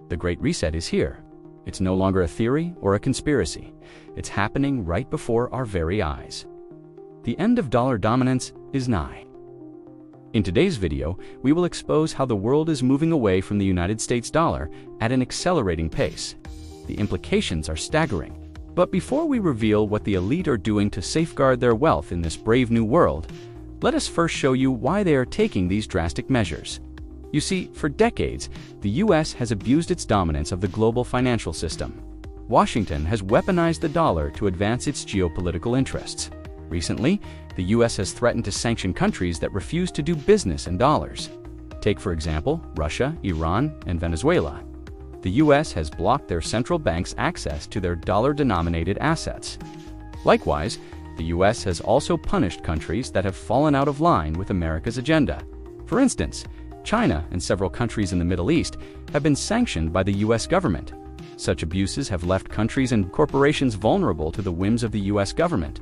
The Great Reset is here. It's no longer a theory or a conspiracy. It's happening right before our very eyes. The end of dollar dominance is nigh. In today's video, we will expose how the world is moving away from the United States dollar at an accelerating pace. The implications are staggering. But before we reveal what the elite are doing to safeguard their wealth in this brave new world, let us first show you why they are taking these drastic measures. You see, for decades, the US has abused its dominance of the global financial system. Washington has weaponized the dollar to advance its geopolitical interests. Recently, the US has threatened to sanction countries that refuse to do business in dollars. Take, for example, Russia, Iran, and Venezuela. The US has blocked their central banks' access to their dollar-denominated assets. Likewise, the US has also punished countries that have fallen out of line with America's agenda. For instance, China and several countries in the Middle East have been sanctioned by the US government. Such abuses have left countries and corporations vulnerable to the whims of the US government.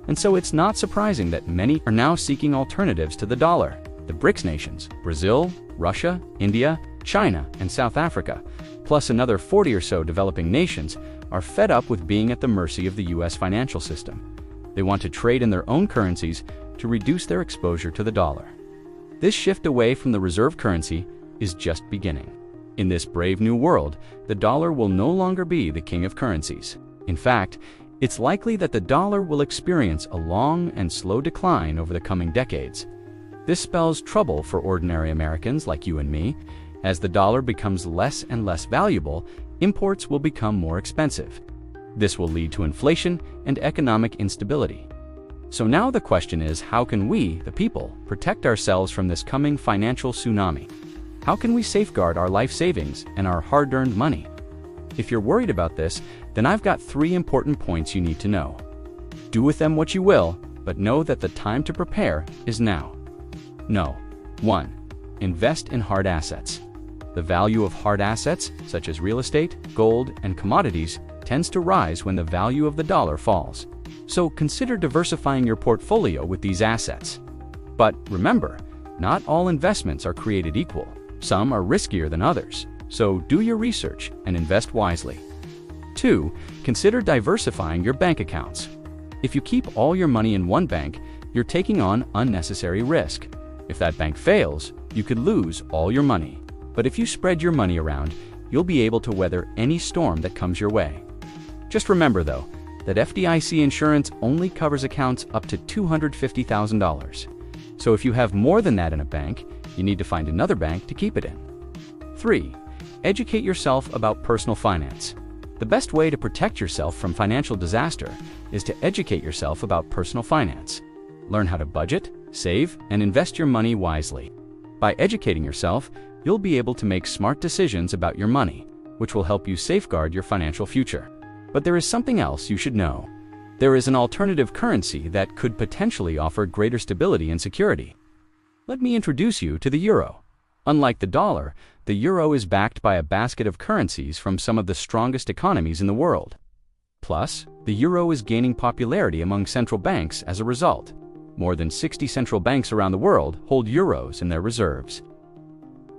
And so it's not surprising that many are now seeking alternatives to the dollar. The BRICS nations, Brazil, Russia, India, China, and South Africa, plus another 40 or so developing nations, are fed up with being at the mercy of the US financial system. They want to trade in their own currencies to reduce their exposure to the dollar. This shift away from the reserve currency is just beginning. In this brave new world, the dollar will no longer be the king of currencies. In fact, it's likely that the dollar will experience a long and slow decline over the coming decades. This spells trouble for ordinary Americans like you and me. As the dollar becomes less and less valuable, imports will become more expensive. This will lead to inflation and economic instability. So now the question is, how can we, the people, protect ourselves from this coming financial tsunami? How can we safeguard our life savings and our hard-earned money? If you're worried about this, then I've got 3 important points you need to know. Do with them what you will, but know that the time to prepare is now. No. 1. Invest in hard assets. The value of hard assets, such as real estate, gold, and commodities, tends to rise when the value of the dollar falls. So consider diversifying your portfolio with these assets. But remember, not all investments are created equal. Some are riskier than others. So do your research and invest wisely. 2. Consider diversifying your bank accounts. If you keep all your money in one bank, you're taking on unnecessary risk. If that bank fails, you could lose all your money. But if you spread your money around, you'll be able to weather any storm that comes your way. Just remember, though, that FDIC insurance only covers accounts up to $250,000. So if you have more than that in a bank, you need to find another bank to keep it in. 3. Educate yourself about personal finance. The best way to protect yourself from financial disaster is to educate yourself about personal finance. Learn how to budget, save, and invest your money wisely. By educating yourself, you'll be able to make smart decisions about your money, which will help you safeguard your financial future. But there is something else you should know. There is an alternative currency that could potentially offer greater stability and security. Let me introduce you to the euro. Unlike the dollar, the euro is backed by a basket of currencies from some of the strongest economies in the world. Plus, the euro is gaining popularity among central banks as a result. More than 60 central banks around the world hold euros in their reserves.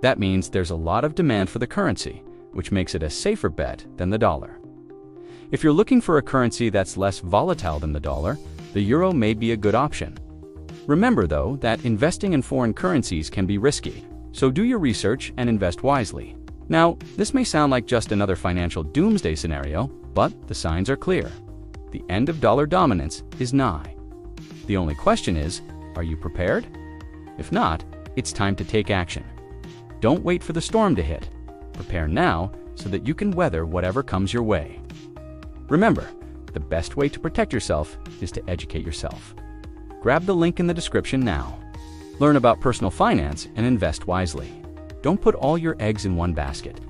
That means there's a lot of demand for the currency, which makes it a safer bet than the dollar. If you're looking for a currency that's less volatile than the dollar, the euro may be a good option. Remember, though, that investing in foreign currencies can be risky, so do your research and invest wisely. Now, this may sound like just another financial doomsday scenario, but the signs are clear. The end of dollar dominance is nigh. The only question is, are you prepared? If not, it's time to take action. Don't wait for the storm to hit. Prepare now so that you can weather whatever comes your way. Remember, the best way to protect yourself is to educate yourself. Grab the link in the description now. Learn about personal finance and invest wisely. Don't put all your eggs in one basket.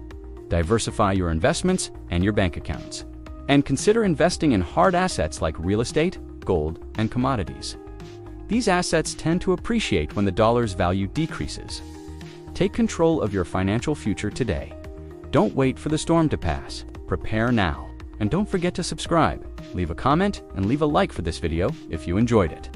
Diversify your investments and your bank accounts. And consider investing in hard assets like real estate, gold, and commodities. These assets tend to appreciate when the dollar's value decreases. Take control of your financial future today. Don't wait for the storm to pass. Prepare now. And don't forget to subscribe, leave a comment, and leave a like for this video if you enjoyed it.